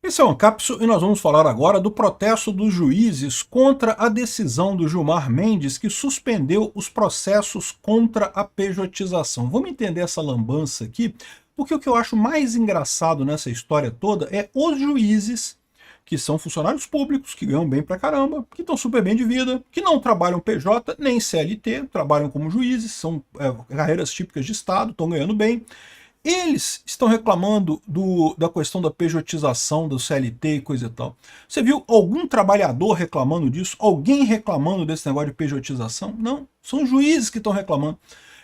Esse é o Ancapso e nós vamos falar agora do protesto dos juízes contra a decisão do Gilmar Mendes que suspendeu os processos contra a pejotização. Vamos entender essa lambança aqui, porque o que eu acho mais engraçado nessa história toda é os juízes, que são funcionários públicos, que ganham bem pra caramba, que estão super bem de vida, que não trabalham PJ nem CLT, trabalham como juízes, são carreiras típicas de Estado, estão ganhando bem. Eles estão reclamando da questão da pejotização do CLT e coisa e tal. Você viu algum trabalhador reclamando disso? Alguém reclamando desse negócio de pejotização? Não, são os juízes que estão reclamando.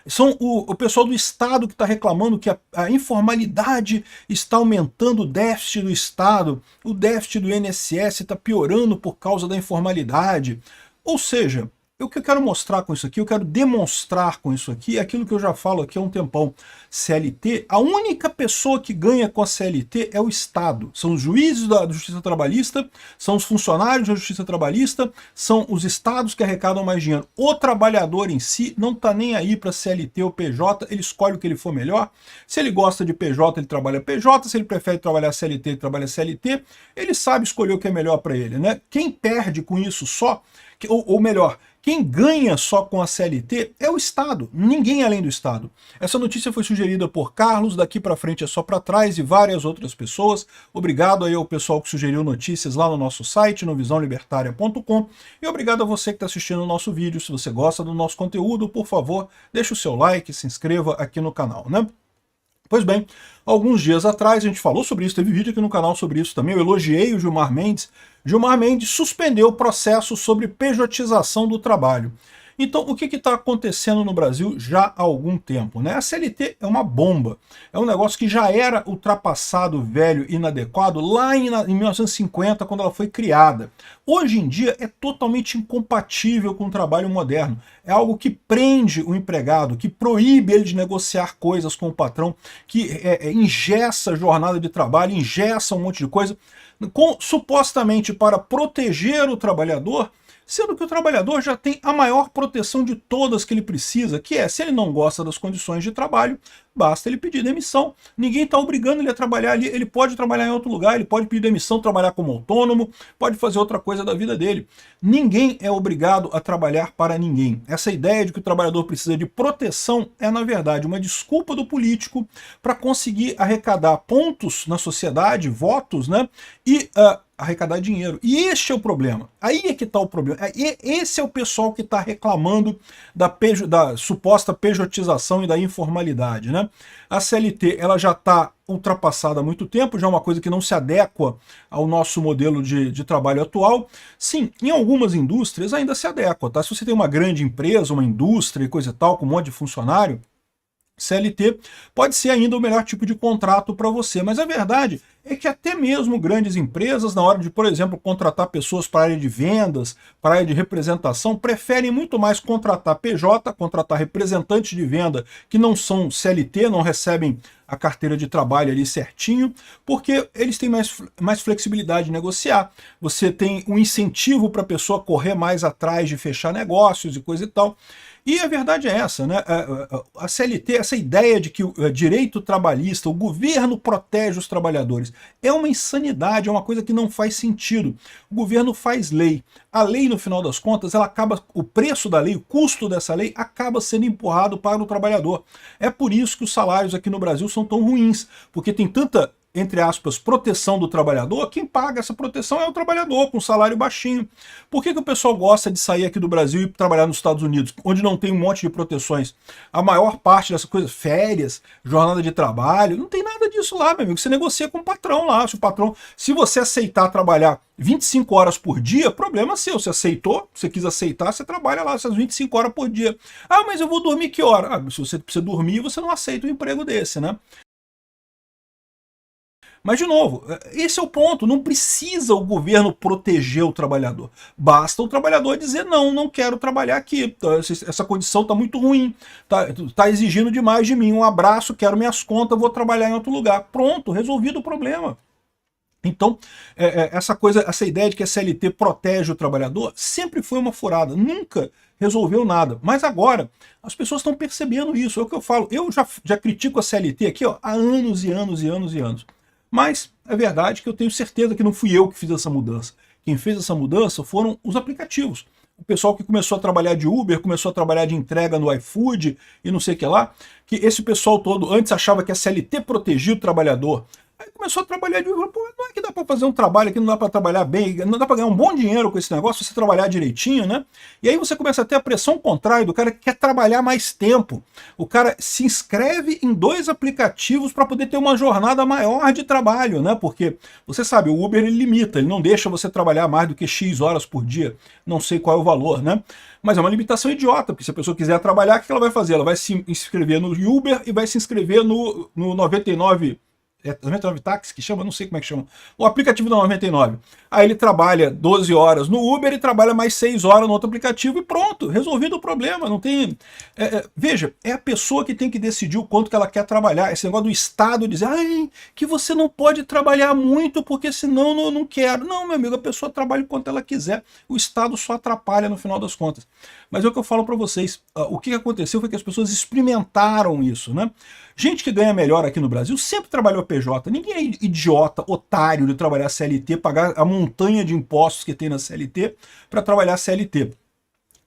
São o pessoal do Estado que está reclamando que a informalidade está aumentando o déficit do Estado, o déficit do INSS está piorando por causa da informalidade. Ou seja, o que eu quero mostrar com isso aqui, eu quero demonstrar com isso aqui, é aquilo que eu já falo aqui há um tempão. CLT, a única pessoa que ganha com a CLT é o Estado. São os juízes da Justiça Trabalhista, são os funcionários da Justiça Trabalhista, são os estados que arrecadam mais dinheiro. O trabalhador em si não está nem aí para CLT ou PJ, ele escolhe o que ele for melhor. Se ele gosta de PJ, ele trabalha PJ, se ele prefere trabalhar CLT, ele trabalha CLT. Ele sabe escolher o que é melhor para ele, né? Quem perde com isso só, ou melhor, quem ganha só com a CLT é o Estado, ninguém além do Estado. Essa notícia foi sugerida por Carlos, daqui para frente é só para trás, e várias outras pessoas. Obrigado aí ao pessoal que sugeriu notícias lá no nosso site, no visãolibertaria.com, e obrigado a você que está assistindo o nosso vídeo. Se você gosta do nosso conteúdo, por favor, deixe o seu like, se inscreva aqui no canal, né? Pois bem, alguns dias atrás a gente falou sobre isso, teve vídeo aqui no canal sobre isso também, eu elogiei o Gilmar Mendes. Gilmar Mendes suspendeu o processo sobre pejotização do trabalho. Então, o que está acontecendo no Brasil já há algum tempo, né? A CLT é uma bomba, é um negócio que já era ultrapassado, velho, inadequado, lá em 1950, quando ela foi criada. Hoje em dia é totalmente incompatível com o trabalho moderno. É algo que prende o empregado, que proíbe ele de negociar coisas com o patrão, que engessa a jornada de trabalho, engessa um monte de coisa, supostamente para proteger o trabalhador, sendo que o trabalhador já tem a maior proteção de todas que ele precisa, que é, se ele não gosta das condições de trabalho, basta ele pedir demissão. Ninguém está obrigando ele a trabalhar ali, ele pode trabalhar em outro lugar, ele pode pedir demissão, trabalhar como autônomo, pode fazer outra coisa da vida dele. Ninguém é obrigado a trabalhar para ninguém. Essa ideia de que o trabalhador precisa de proteção é, na verdade, uma desculpa do político para conseguir arrecadar pontos na sociedade, votos, né? E arrecadar dinheiro. E este é o problema. Aí é que está o problema. Esse é o pessoal que está reclamando da suposta pejotização e da informalidade, né? A CLT ela já está ultrapassada há muito tempo, já é uma coisa que não se adequa ao nosso modelo de trabalho atual. Sim, em algumas indústrias ainda se adequa, tá? Se você tem uma grande empresa, uma indústria e coisa e tal, com um monte de funcionário, CLT pode ser ainda o melhor tipo de contrato para você, mas a verdade é que até mesmo grandes empresas, na hora de, por exemplo, contratar pessoas para a área de vendas, para a área de representação, preferem muito mais contratar PJ, contratar representantes de venda que não são CLT, não recebem a carteira de trabalho ali certinho, porque eles têm mais flexibilidade de negociar. Você tem um incentivo para a pessoa correr mais atrás de fechar negócios e coisa e tal. E a verdade é essa, né? A CLT, essa ideia de que o direito trabalhista, o governo protege os trabalhadores, é uma insanidade, é uma coisa que não faz sentido. O governo faz lei. A lei, no final das contas, ela acaba, o preço da lei, o custo dessa lei, acaba sendo empurrado para o trabalhador. É por isso que os salários aqui no Brasil são tão ruins, porque tem tanta, entre aspas, proteção do trabalhador. Quem paga essa proteção é o trabalhador, com salário baixinho. Por que o pessoal gosta de sair aqui do Brasil e trabalhar nos Estados Unidos, onde não tem um monte de proteções? A maior parte dessas coisas, férias, jornada de trabalho, não tem nada disso lá, meu amigo. Você negocia com o patrão lá. Se você aceitar trabalhar 25 horas por dia, problema seu. Você aceitou, você quis aceitar, você trabalha lá essas 25 horas por dia. Ah, mas eu vou dormir que hora? Ah, se você precisa dormir, você não aceita um emprego desse, né? Mas, de novo, esse é o ponto, não precisa o governo proteger o trabalhador. Basta o trabalhador dizer, não, não quero trabalhar aqui, essa condição está muito ruim, está exigindo demais de mim, um abraço, quero minhas contas, vou trabalhar em outro lugar. Pronto, resolvido o problema. Então, essa ideia de que a CLT protege o trabalhador sempre foi uma furada, nunca resolveu nada. Mas agora, as pessoas estão percebendo isso, é o que eu falo. Eu já critico a CLT aqui, ó, há anos e anos e anos e anos. Mas é verdade que eu tenho certeza que não fui eu que fiz essa mudança. Quem fez essa mudança foram os aplicativos. O pessoal que começou a trabalhar de Uber, começou a trabalhar de entrega no iFood e não sei o que lá, que esse pessoal todo antes achava que a CLT protegia o trabalhador. Aí começou a trabalhar de Uber, pô, não é que dá para fazer um trabalho aqui, não dá para trabalhar bem, não dá para ganhar um bom dinheiro com esse negócio, se você trabalhar direitinho, né? E aí você começa a ter a pressão contrária do cara que quer trabalhar mais tempo. O cara se inscreve em 2 aplicativos para poder ter uma jornada maior de trabalho, né? Porque você sabe, o Uber ele limita, ele não deixa você trabalhar mais do que X horas por dia, não sei qual é o valor, né? Mas é uma limitação idiota, porque se a pessoa quiser trabalhar, o que ela vai fazer? Ela vai se inscrever no Uber e vai se inscrever no 99 99 Táxi que chama, não sei como é que chama, o aplicativo da 99. Aí ele trabalha 12 horas no Uber e trabalha mais 6 horas no outro aplicativo e pronto, resolvido o problema, não tem... veja, é a pessoa que tem que decidir o quanto que ela quer trabalhar, esse negócio do Estado dizer, ai, que você não pode trabalhar muito porque senão não quero. Não, meu amigo, a pessoa trabalha o quanto ela quiser, o Estado só atrapalha no final das contas. Mas é o que eu falo para vocês, o que aconteceu foi que as pessoas experimentaram isso, né? Gente que ganha melhor aqui no Brasil sempre trabalhou PJ, ninguém é idiota, otário de trabalhar CLT, pagar a montanha de impostos que tem na CLT para trabalhar CLT.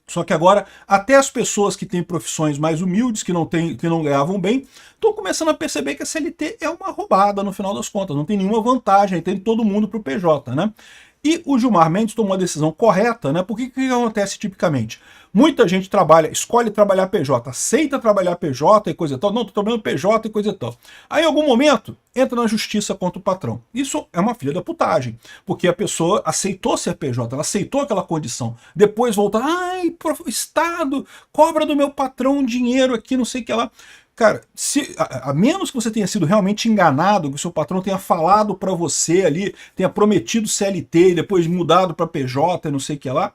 Só que agora, até as pessoas que têm profissões mais humildes, que não ganhavam bem, estão começando a perceber que a CLT é uma roubada no final das contas, não tem nenhuma vantagem, tem todo mundo para o PJ, né? E o Gilmar Mendes tomou a decisão correta, né? Porque o que acontece tipicamente? Muita gente trabalha, escolhe trabalhar PJ, aceita trabalhar PJ e coisa e tal. Não, estou trabalhando PJ e coisa e tal. Aí, em algum momento, entra na justiça contra o patrão. Isso é uma filha da putagem, porque a pessoa aceitou ser PJ, ela aceitou aquela condição. Depois volta, ai, Estado, cobra do meu patrão dinheiro aqui, não sei o que lá. Cara, a menos que você tenha sido realmente enganado, que o seu patrão tenha falado para você ali, tenha prometido CLT e depois mudado para PJ e não sei o que lá,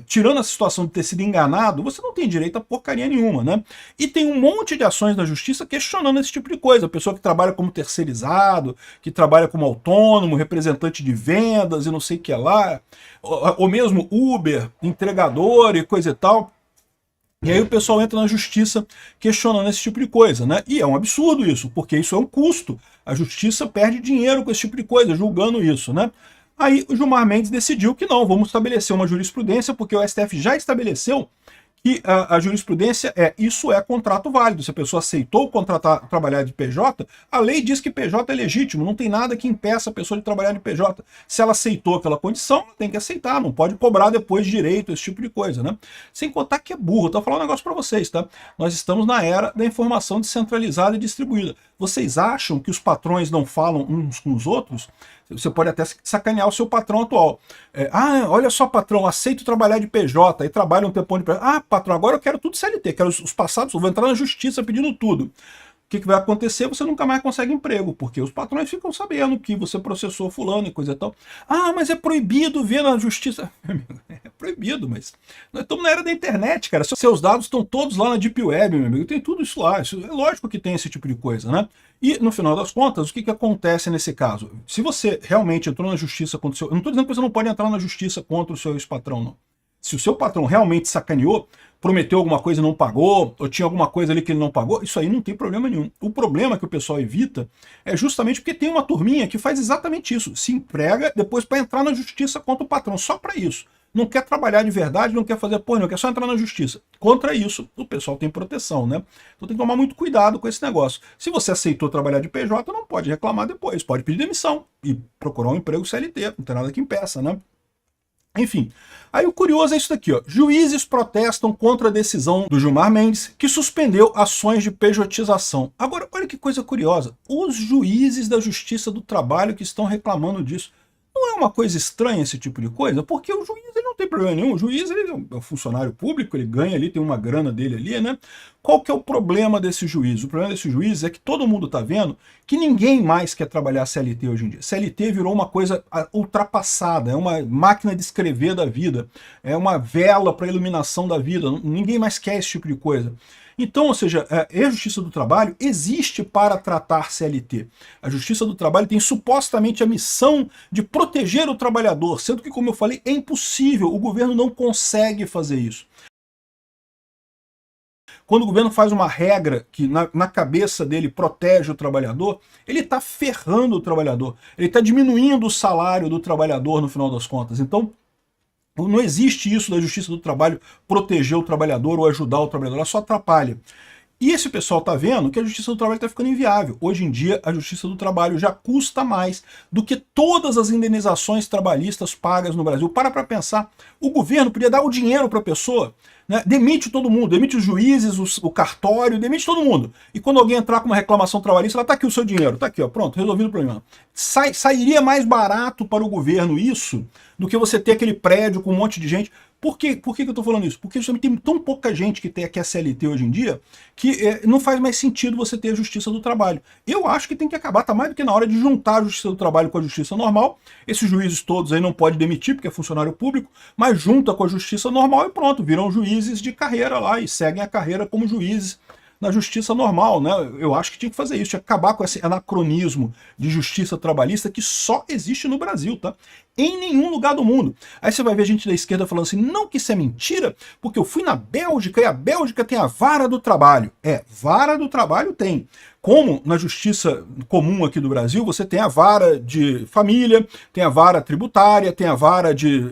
tirando a situação de ter sido enganado, você não tem direito a porcaria nenhuma, né? E tem um monte de ações na justiça questionando esse tipo de coisa. A pessoa que trabalha como terceirizado, que trabalha como autônomo, representante de vendas e não sei o que lá, ou mesmo Uber, entregador e coisa e tal. E aí o pessoal entra na justiça questionando esse tipo de coisa, né? E é um absurdo isso, porque isso é um custo. A justiça perde dinheiro com esse tipo de coisa, julgando isso, né? Aí o Gilmar Mendes decidiu que não, vamos estabelecer uma jurisprudência, porque o STF já estabeleceu que a jurisprudência isso é contrato válido. Se a pessoa aceitou trabalhar de PJ, a lei diz que PJ é legítimo, não tem nada que impeça a pessoa de trabalhar de PJ. Se ela aceitou aquela condição, ela tem que aceitar, não pode cobrar depois direito, esse tipo de coisa, né? Sem contar que é burro. Tô falando um negócio para vocês, tá? Nós estamos na era da informação descentralizada e distribuída. Vocês acham que os patrões não falam uns com os outros? Você pode até sacanear o seu patrão atual. Olha só, patrão, aceito trabalhar de PJ, aí trabalha um tempão de PJ. Ah, patrão, agora eu quero tudo CLT, quero os passados, vou entrar na justiça pedindo tudo. O que vai acontecer? Você nunca mais consegue emprego, porque os patrões ficam sabendo que você processou fulano e coisa e tal. Ah, mas é proibido ver na justiça. É proibido, mas nós estamos na era da internet, cara. Seus dados estão todos lá na Deep Web, meu amigo. Tem tudo isso lá. Isso, é lógico que tem esse tipo de coisa, né? E, no final das contas, o que acontece nesse caso? Se você realmente entrou na justiça contra o seu... Eu não estou dizendo que você não pode entrar na justiça contra o seu ex-patrão, não. Se o seu patrão realmente sacaneou, prometeu alguma coisa e não pagou, ou tinha alguma coisa ali que ele não pagou, isso aí não tem problema nenhum. O problema que o pessoal evita é justamente porque tem uma turminha que faz exatamente isso. Se emprega depois para entrar na justiça contra o patrão, só para isso. Não quer trabalhar de verdade, não quer fazer porra, não quer só entrar na justiça. Contra isso, o pessoal tem proteção, né? Então tem que tomar muito cuidado com esse negócio. Se você aceitou trabalhar de PJ, não pode reclamar depois, pode pedir demissão e procurar um emprego CLT, não tem nada que impeça, né? Enfim, aí o curioso é isso daqui, ó. Juízes protestam contra a decisão do Gilmar Mendes, que suspendeu ações de pejotização. Agora, olha que coisa curiosa, os juízes da Justiça do Trabalho que estão reclamando disso. Não é uma coisa estranha esse tipo de coisa? Porque o juiz ele não tem problema nenhum. O juiz ele é um funcionário público, ele ganha ali, tem uma grana dele ali, né? Qual que é o problema desse juiz? O problema desse juiz é que todo mundo está vendo que ninguém mais quer trabalhar CLT hoje em dia. CLT virou uma coisa ultrapassada, é uma máquina de escrever da vida, é uma vela para a iluminação da vida. Ninguém mais quer esse tipo de coisa. Então, ou seja, a Justiça do Trabalho existe para tratar CLT. A Justiça do Trabalho tem supostamente a missão de proteger o trabalhador, sendo que, como eu falei, é impossível, o governo não consegue fazer isso. quando o governo faz uma regra que na cabeça dele protege o trabalhador, ele está ferrando o trabalhador, ele está diminuindo o salário do trabalhador no final das contas. Então, não existe isso da Justiça do Trabalho proteger o trabalhador ou ajudar o trabalhador, ela só atrapalha. E esse pessoal está vendo que a Justiça do Trabalho está ficando inviável. Hoje em dia, a Justiça do Trabalho já custa mais do que todas as indenizações trabalhistas pagas no Brasil. Para pensar, o governo podia dar o dinheiro para a pessoa, né? Demite todo mundo, demite os juízes, o cartório, demite todo mundo. E quando alguém entrar com uma reclamação trabalhista, ela está aqui o seu dinheiro, está aqui, ó, pronto, resolvido o problema. Sairia mais barato para o governo isso do que você ter aquele prédio com um monte de gente. Por que eu estou falando isso? Porque justamente tem tão pouca gente que tem aqui a CLT hoje em dia que não faz mais sentido você ter a Justiça do Trabalho. Eu acho que tem que acabar, tá mais do que na hora de juntar a Justiça do Trabalho com a Justiça normal. Esses juízes todos aí não pode demitir porque é funcionário público, mas junta com a Justiça normal e pronto, viram juízes de carreira lá e seguem a carreira como juízes na justiça normal, né? Eu acho que tinha que fazer isso, tinha que acabar com esse anacronismo de justiça trabalhista que só existe no Brasil, tá? Em nenhum lugar do mundo. Aí você vai ver gente da esquerda falando assim, não, que isso é mentira, porque eu fui na Bélgica e a Bélgica tem a vara do trabalho. Vara do trabalho tem. Como na justiça comum aqui do Brasil, você tem a vara de família, tem a vara tributária, tem a vara de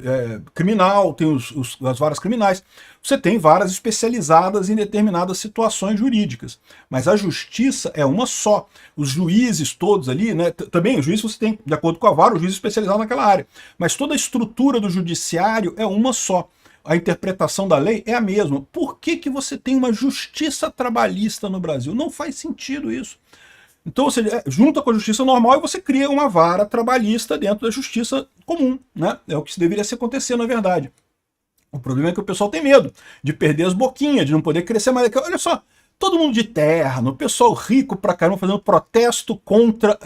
criminal, tem as varas criminais. Você tem varas especializadas em determinadas situações jurídicas. Mas a justiça é uma só. Os juízes todos ali, né? Também os juízes você tem, de acordo com a vara, o juiz especializado naquela área. Mas toda a estrutura do judiciário é uma só. A interpretação da lei é a mesma. Por que você tem uma justiça trabalhista no Brasil? Não faz sentido isso. Então você junta com a justiça normal e você cria uma vara trabalhista dentro da justiça comum, né? É o que deveria se acontecer, na verdade. O problema é que o pessoal tem medo de perder as boquinhas, de não poder crescer mais. Olha só, todo mundo de terno, o pessoal rico pra caramba fazendo protesto contra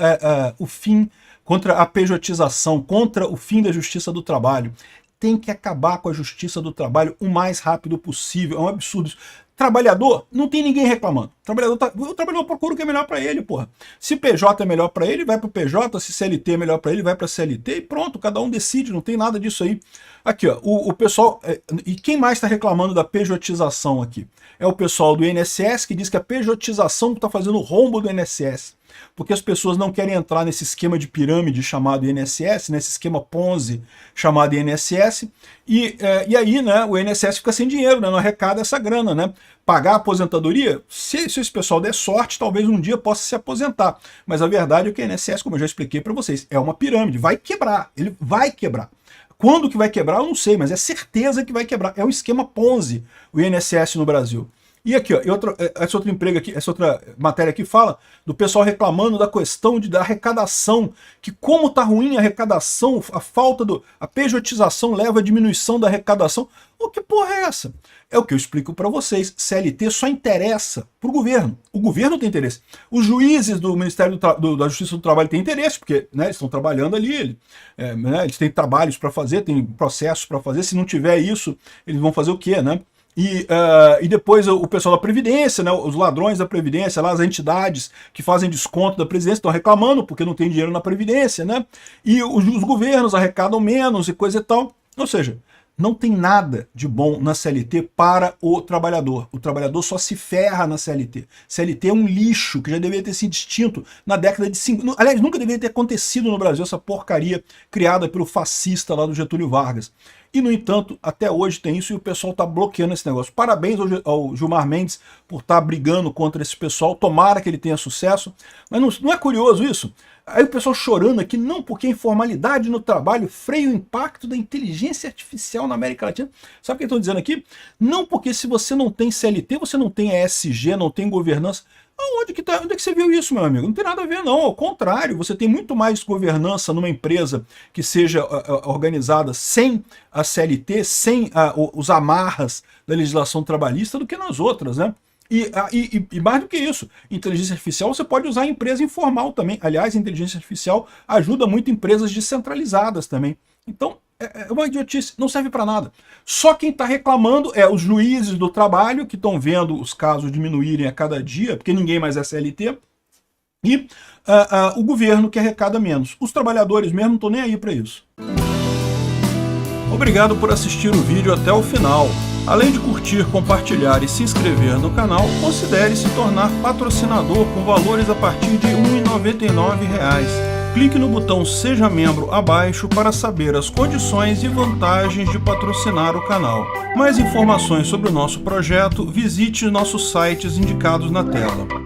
o fim, contra a pejotização, contra o fim da Justiça do Trabalho. Tem que acabar com a Justiça do Trabalho o mais rápido possível. É um absurdo isso. Trabalhador, não tem ninguém reclamando. O trabalhador procura o que é melhor para ele, porra. Se PJ é melhor para ele, vai para o PJ. Se CLT é melhor para ele, vai para CLT. E pronto, cada um decide, não tem nada disso aí. Aqui, ó, o pessoal... E quem mais está reclamando da pejotização aqui? É o pessoal do INSS, que diz que a pejotização está fazendo rombo do INSS. Porque as pessoas não querem entrar nesse esquema de pirâmide chamado INSS, nesse esquema Ponzi chamado INSS, e aí, né, o INSS fica sem dinheiro, né, não arrecada essa grana, né? Pagar a aposentadoria, se esse pessoal der sorte, talvez um dia possa se aposentar. Mas a verdade é que o INSS, como eu já expliquei para vocês, é uma pirâmide, vai quebrar, ele vai quebrar. Quando que vai quebrar, eu não sei, mas é certeza que vai quebrar. É um esquema Ponzi, o INSS no Brasil. E aqui, ó, esse outro emprego aqui, essa outra matéria aqui fala do pessoal reclamando da questão da arrecadação, que como tá ruim a arrecadação, a falta a pejotização leva à diminuição da arrecadação. O que porra é essa? É o que eu explico para vocês. CLT só interessa pro governo. O governo tem interesse. Os juízes do Ministério da Justiça do Trabalho têm interesse, porque, né, eles estão trabalhando ali, né, eles têm trabalhos para fazer, têm processos para fazer. Se não tiver isso, eles vão fazer o quê, né? E depois o pessoal da Previdência, né, os ladrões da Previdência, lá, as entidades que fazem desconto da Previdência estão reclamando porque não tem dinheiro na Previdência, né? E os governos arrecadam menos e coisa e tal. Ou seja, não tem nada de bom na CLT para o trabalhador. O trabalhador só se ferra na CLT. CLT é um lixo que já deveria ter sido extinto na década de 50. Aliás, nunca deveria ter acontecido no Brasil essa porcaria criada pelo fascista lá do Getúlio Vargas. E, no entanto, até hoje tem isso e o pessoal está bloqueando esse negócio. Parabéns ao Gilmar Mendes por estar brigando contra esse pessoal. Tomara que ele tenha sucesso. Mas não é curioso isso? Aí o pessoal chorando aqui, não, porque a informalidade no trabalho freia o impacto da inteligência artificial na América Latina. Sabe o que eu estou dizendo aqui? Não porque se você não tem CLT, você não tem ESG, não tem governança. Onde que você viu isso, meu amigo? Não tem nada a ver, não. Ao contrário, você tem muito mais governança numa empresa que seja organizada sem a CLT, sem os amarras da legislação trabalhista do que nas outras, né? E mais do que isso, inteligência artificial você pode usar em empresa informal também. Aliás, a inteligência artificial ajuda muito empresas descentralizadas também. Então, é uma idiotice, não serve para nada. Só quem está reclamando é os juízes do trabalho, que estão vendo os casos diminuírem a cada dia, porque ninguém mais é CLT, e o governo, que arrecada menos. Os trabalhadores mesmo não estão nem aí para isso. Obrigado por assistir o vídeo até o final. Além de curtir, compartilhar e se inscrever no canal, considere se tornar patrocinador com valores a partir de R$ 1,99. Clique no botão Seja Membro abaixo para saber as condições e vantagens de patrocinar o canal. Mais informações sobre o nosso projeto, visite nossos sites indicados na tela.